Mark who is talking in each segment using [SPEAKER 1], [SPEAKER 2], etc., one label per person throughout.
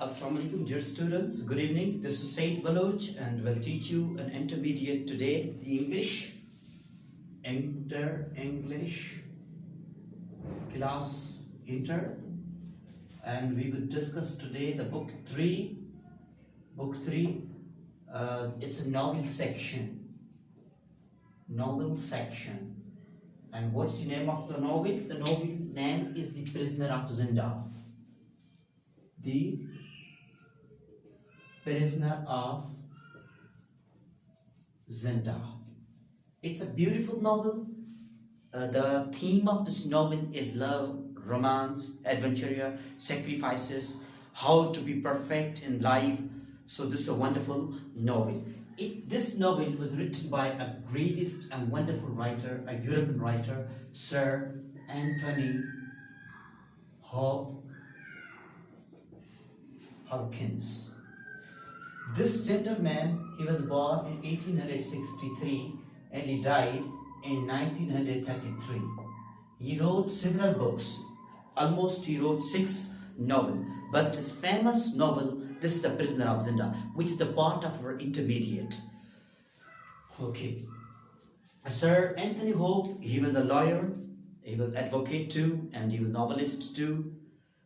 [SPEAKER 1] Assalamu alaikum, dear students. Good evening. This is Said Baloch and will teach you an intermediate today, the English. English class Inter, and we will discuss today the book 3. Book 3. It's a novel section. And what is the name of the novel? The novel name is The Prisoner of Zenda. The Prisoner of Zenda. It's a beautiful novel. The theme of this novel is love, romance, adventure, sacrifices, how to be perfect in life. So this is a wonderful novel. This novel was written by a greatest and wonderful writer, a European writer, Sir Anthony Hopkins. This gentleman, he was born in 1863 and he died in 1933. He wrote several books. Almost he wrote 6 novels. But his famous novel, this is The Prisoner of Zenda, which is the part of our intermediate. Okay. Sir Anthony Hope, he was a lawyer, he was advocate too, and he was novelist too.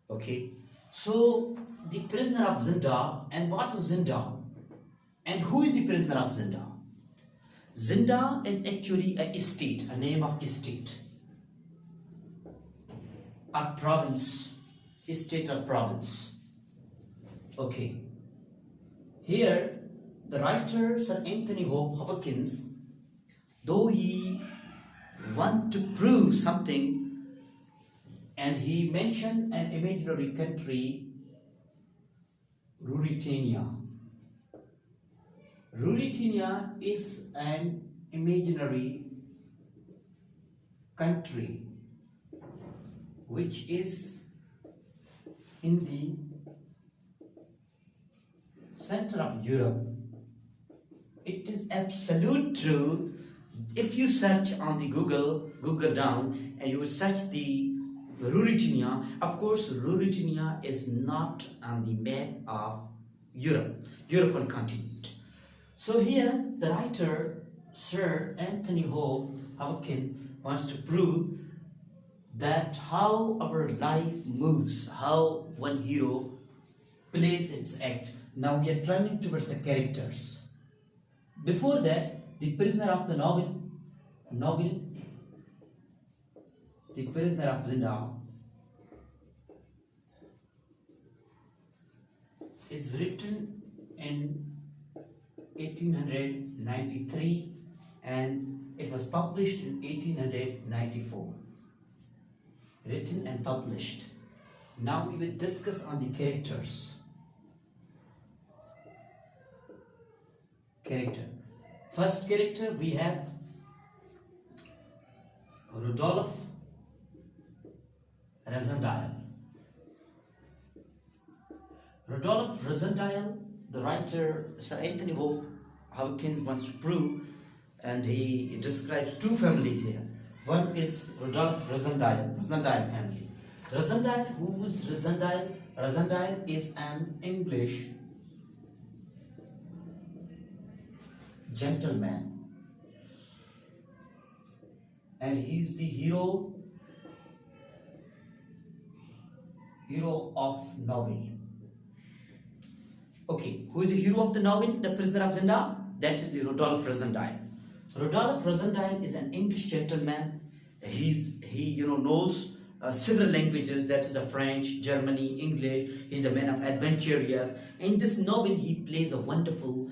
[SPEAKER 1] Okay. So, The Prisoner of Zenda, and what is Zenda? And who is the prisoner of Zenda? Zenda is actually a state, a name of state. A province, state or province. Okay. Here, the writer Sir Anthony Hopkins, though he want to prove something, and he mentioned an imaginary country, Ruritania. Ruritania is an imaginary country which is in the center of Europe. It is absolute truth. If you search on the Google down, and you will search the Ruritania, of course Ruritania is not on the map of European continent. So here the writer Sir Anthony Hopkins wants to prove that how our life moves, how one hero plays its act. Now we are turning towards the characters. Before that, the prisoner of the novel, The Prisoner of Zenda, is written in 1893 and it was published in 1894. Written and published. Now we will discuss on the characters. First character we have Rudolph Rosendale. Rudolph Rosendale, the writer Sir Anthony Hopkins wants to prove, and he describes 2 families here. One is Rudolph Rosendale family. Rosendale, who is Rosendale? Rosendale is an English gentleman, and he is the hero of novel. Okay, who is the hero of the novel, The Prisoner of Zenda? That is the Rudolph Rosendale. Rudolph Rosendale is an English gentleman. He knows several languages, that is the French, Germany, English. He's a man of adventures. In this novel, he plays a wonderful,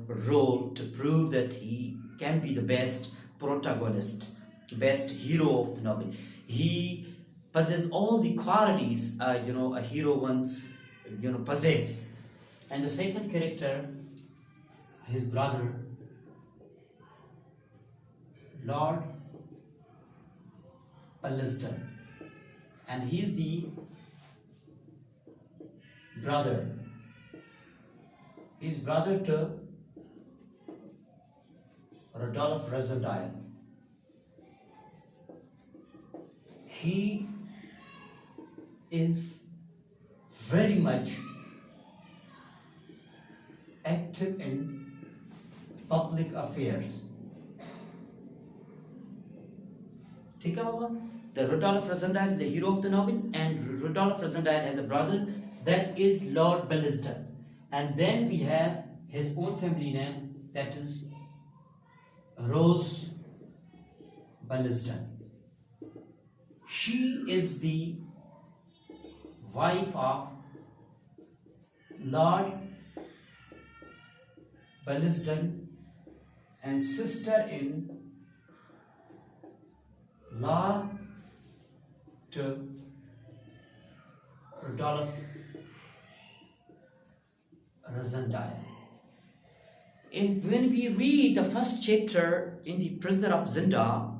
[SPEAKER 1] role to prove that he can be the best protagonist, best hero of the novel. He possesses all the qualities, a hero once, possess. And the second character, his brother, Lord Pallister, and he is the brother. He is brother to Rudolph Rosendale. He is very much active in public affairs. ठीक है बाबा? The Rudolph Rosendale is the hero of the novel, and Rudolph Rosendale has a brother that is Lord Belliston. And then we have his own family name, that is Rose Belliston. She is the wife of Lord Belliston and sister in law to Rudolph Rosendale. When we read the first chapter in The Prisoner of Zenda,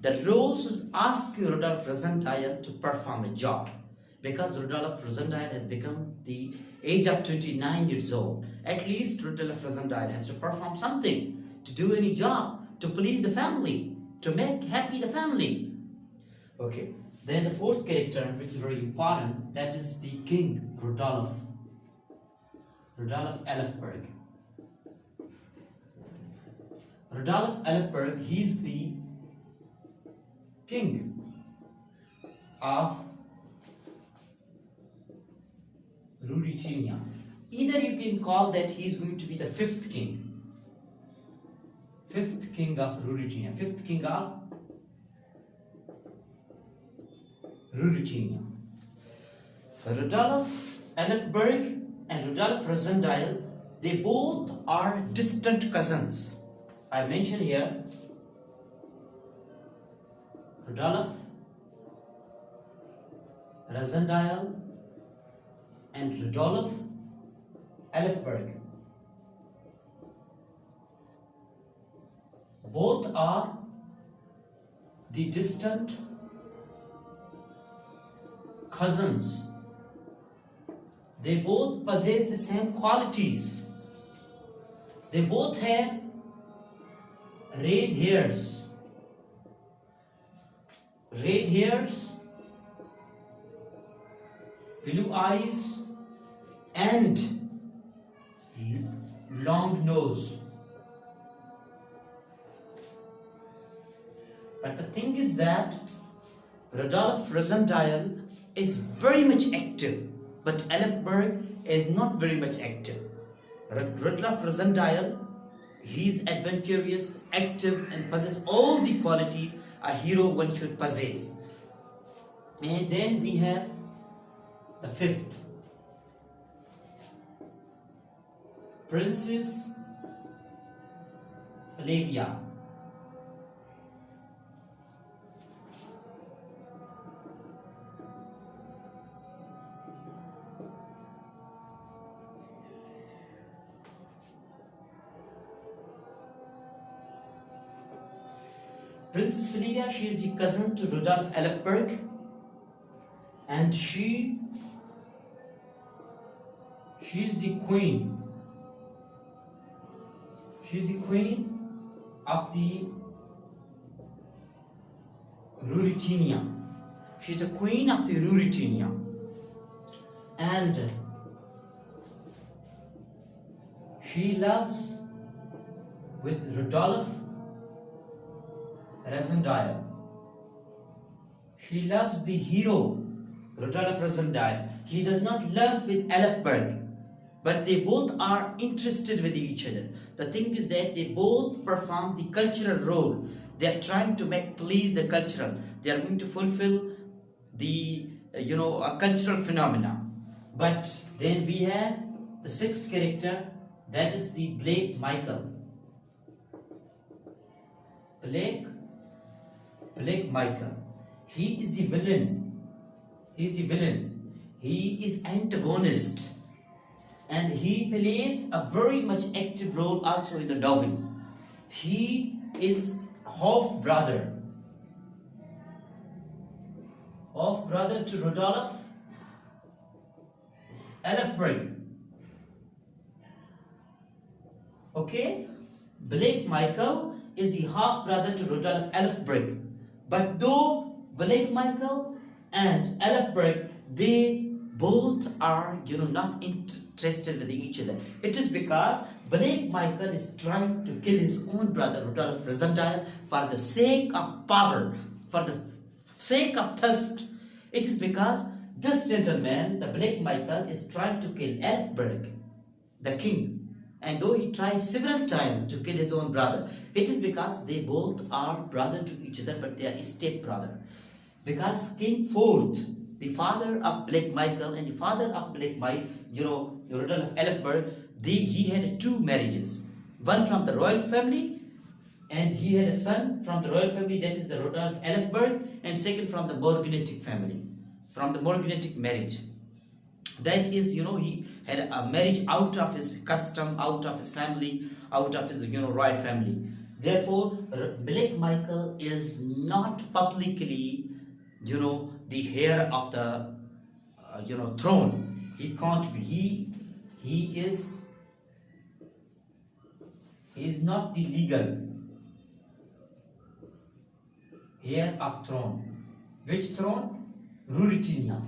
[SPEAKER 1] the Rose is asking Rudolph Rosendale to perform a job, because Rudolph Rosendale has become the age of 29 years old. At least Rudolph Rosendale has to perform something, to do any job, to please the family, to make happy the family. Okay, then the fourth character, which is very important, that is the King Rudolph Elfberg. Rudolph Elfberg, he is the king of Ruritania. Either you can call that he is going to be the fifth king of Ruritania, fifth king of Ruritania. Rudolph Elfberg and Rudolph Rosendale, they both are distant cousins. I mentioned here Rudolph Rosendale and Rudolph Elfberg. Both are the distant cousins. They both possess the same qualities. They both have red hairs, blue eyes, and long nose. But the thing is that Rudolph Rosendale is very much active, but Elfberg is not very much active. Rudolph Rosendale, he is adventurous, active, and possesses all the qualities a hero one should possess. And then we have the fifth, Princess Flavia. Princess Flavia, she is the cousin to Rudolph Elfberg, and she is the queen. She is the queen of the Ruritania. She is the queen of the Ruritania, and she loves with Rudolph Rosendale. She loves the hero Rudolph Rosendale. He does not love with Elfberg, but they both are interested with each other. The thing is that they both perform the cultural role. They are trying to please the cultural. They are going to fulfill the a cultural phenomena. But then we have the sixth character, that is the Blake Michael. Blake Michael. He is the villain. He is antagonist, and he plays a very much active role also in the novel. He is half brother to Rudolph Elfberg. Okay, Blake Michael is the half brother to Rudolph Elfberg. But though Blake Michael and Elfberg, they both are not interested with each other? It is because Blake Michael is trying to kill his own brother Rudolph Rosendale for the sake of power, for the sake of thirst. It is because this gentleman, the Blake Michael, is trying to kill Elfberg, the king. And though he tried several times to kill his own brother, it is because they both are brother to each other, but they are step brother. Because King Fourth, the father of Blake Michael and the father of Blake Rudolph Elfberg, he had two marriages. One from the royal family, and he had a son from the royal family, that is the Rudolph Elfberg, and second from the Morganatic family, from the Morganatic marriage. That is, he had a marriage out of his custom, out of his family, out of his, royal family. Therefore, Blake Michael is not publicly, the heir of the, throne. He can't be. He is not the legal heir of throne. Which throne? Ruritania.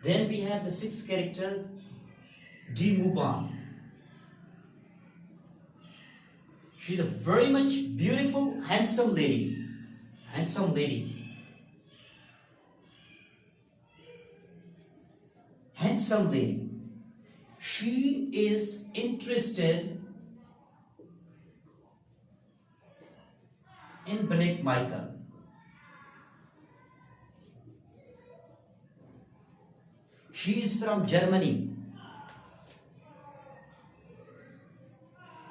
[SPEAKER 1] Then we have the sixth character, De Mouban. She's a very much beautiful, handsome lady. She is interested in Blake Michael. She is from Germany.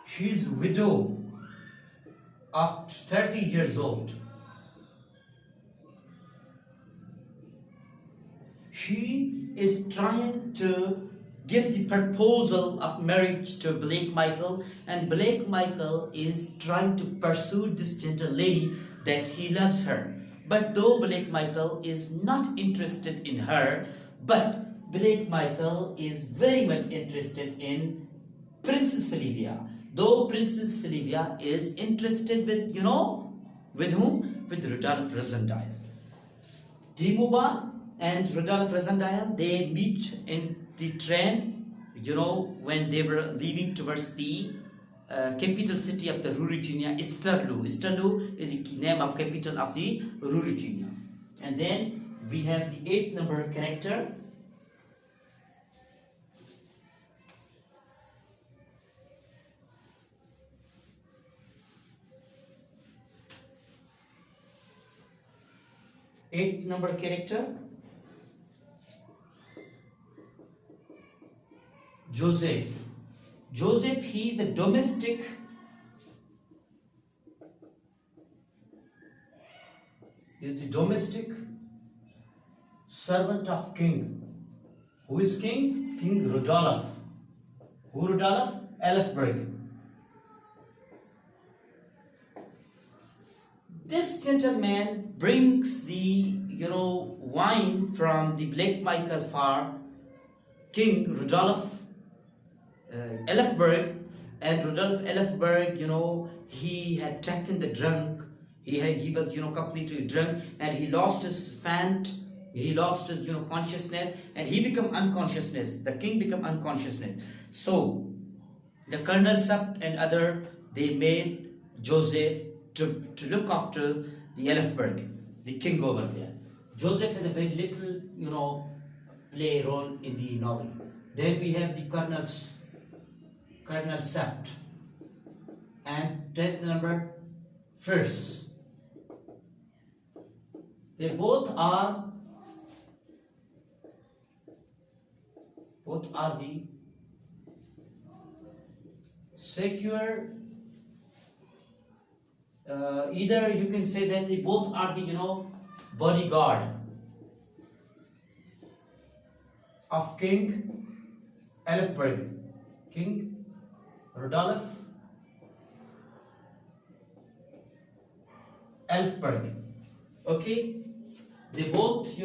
[SPEAKER 1] She is widow of 30 years old. She is trying to give the proposal of marriage to Blake Michael, and Blake Michael is trying to pursue this gentle lady that he loves her. But though Blake Michael is not interested in her, but Blake Michael is very much interested in Princess Felicia. Though Princess Felicia is interested with, with whom? With Rudolph Rosendale. De Mouban and Rudolph Rosendale, they meet in the train, when they were leaving towards the capital city of the Ruritania, Isterlu. Isterlu is the name of capital of the Ruritania. And then we have the 8th number character, Joseph. Joseph, he is the domestic servant of king. Who is king? King Rudolph. Who Rudolph? Elfberg. This gentleman brings the, wine from the Blake Michael for King Rudolph Elfberg, and Rudolph Elfberg, he had taken the drunk. He was, completely drunk, and he lost his he lost his, consciousness, and he became unconsciousness. The king became unconsciousness. So the Colonel Sub and other, they made Joseph to look after the Elfberg, the king over there. Joseph has a very little, play role in the novel. Then we have the Colonel Sept and 10th number Fierce. They both are the secure. Either you can say that they both are the bodyguard of King Elfberg, King Rudolph Elfberg. Okay, they both,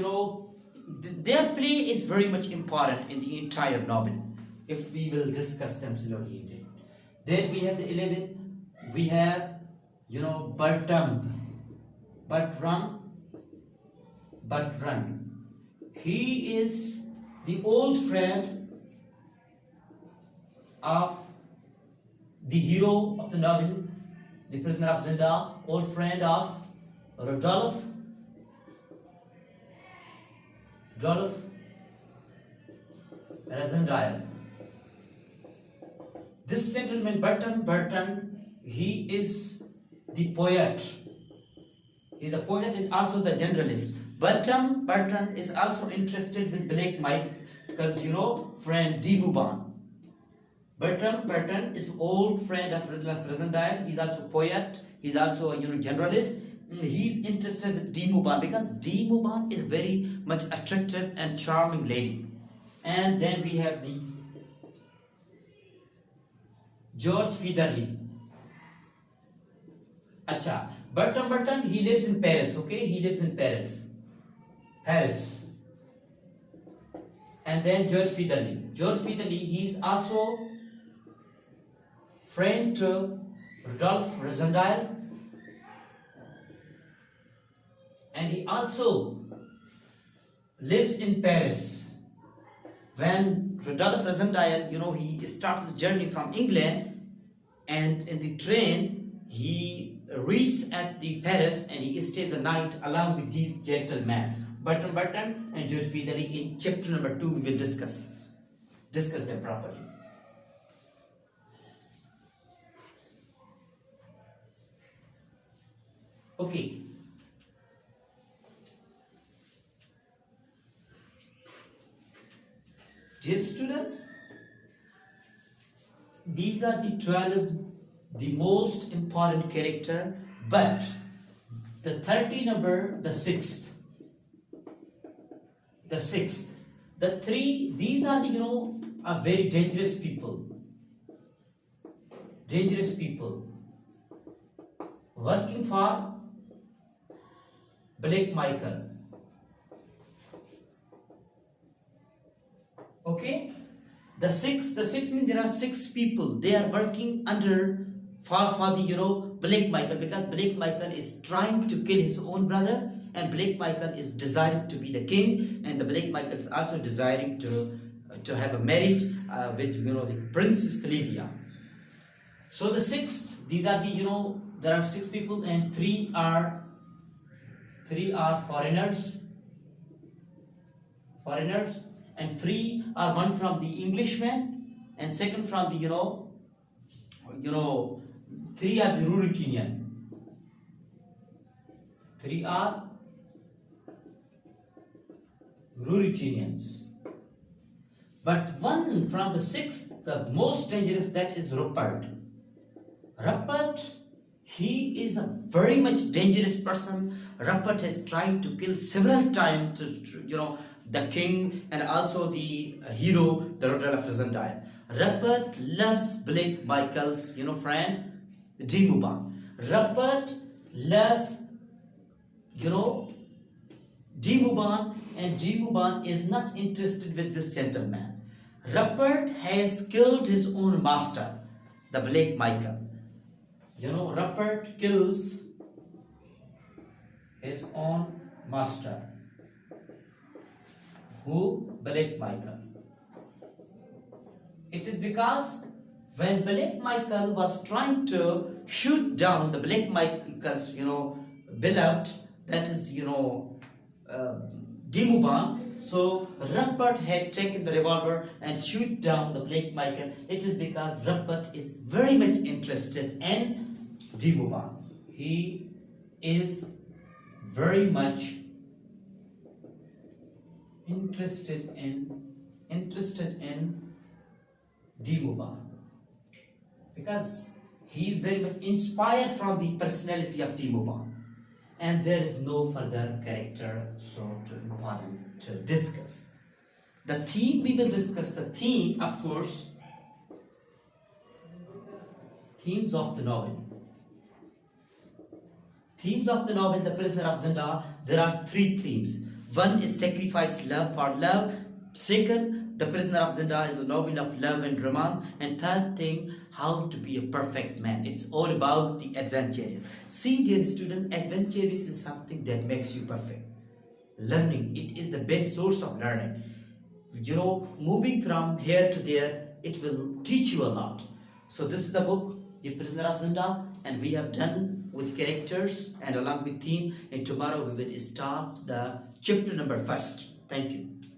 [SPEAKER 1] their play is very much important in the entire novel, if we will discuss them slowly. Then we have the 11th, we have, Bertram. He is the old friend of the hero of the novel, The Prisoner of Zenda, old friend of Rodolphe Razendale. This gentleman, Burton, he is the poet. He is a poet and also the generalist. Burton is also interested with Blake Michael's, friend D. Mouban. Burton is old friend of Razendale. He's also poet. He's also a generalist. He's interested with D. Mouban because D. Mouban is very much attractive and charming lady. And then we have the George Featherly. Acha, Burton, he lives in Paris, okay? He lives in Paris. And then George Featherly, he's also friend to Rodolphe Razendale. And he also lives in Paris. When Rodolphe Razendale, he starts his journey from England, and in the train, he reaches at the Paris and he stays a night along with these gentlemen, Burton and George Featherly. In chapter number 2, we will discuss them properly. Okay. Dear students, these are the 12, the most important character, but the 30 number, the 6th, the 3, these are the, are very dangerous people, working for Blake Michael. Okay, the 6 means there are 6 people. They are working under for the Blake Michael, because Blake Michael is trying to kill his own brother, and Blake Michael is desiring to be the king, and the Blake Michael is also desiring to have a marriage with the Princess Flavia. So the 6th, these are the there are 6 people, and 3 are foreigners, and 3 are one from the Englishman, and second from the 3 are the Ruritanian. 3 are Ruritanians. But one from the 6th, the most dangerous, that is Rupert. He is a very much dangerous person. Rupert has tried to kill several times the king and also the hero, the Rodolphe Razendale. Rupert loves Blake Michael's friend D. Mouban. Rupert loves D. Mouban, and D. Mouban is not interested with this gentleman. Rupert has killed his own master, the Blake Michael. Rupert kills his own master. Who? Blake Michael. It is because when Blake Michael was trying to shoot down the Blake Michael's, beloved, that is, D. Mouban, so Rupert had taken the revolver and shoot down the Blake Michael. It is because Rupert is very much interested in D. Mouban. He is very much interested in D. Mouban, because he is very much inspired from the personality of D. Mouban, and there is no further character so important to discuss. The theme, we will discuss the theme, of course, themes of the novel. Themes of the novel, The Prisoner of Zenda, there are 3 themes. One is sacrifice, love for love. Second, The Prisoner of Zenda is a novel of love and romance. And third thing, how to be a perfect man. It's all about the adventure. See, dear student, adventurous is something that makes you perfect. Learning, it is the best source of learning. moving from here to there, it will teach you a lot. So this is the book, The Prisoner of Zenda, and we have done with characters and along with theme, and tomorrow we will start the chapter number 1. Thank you.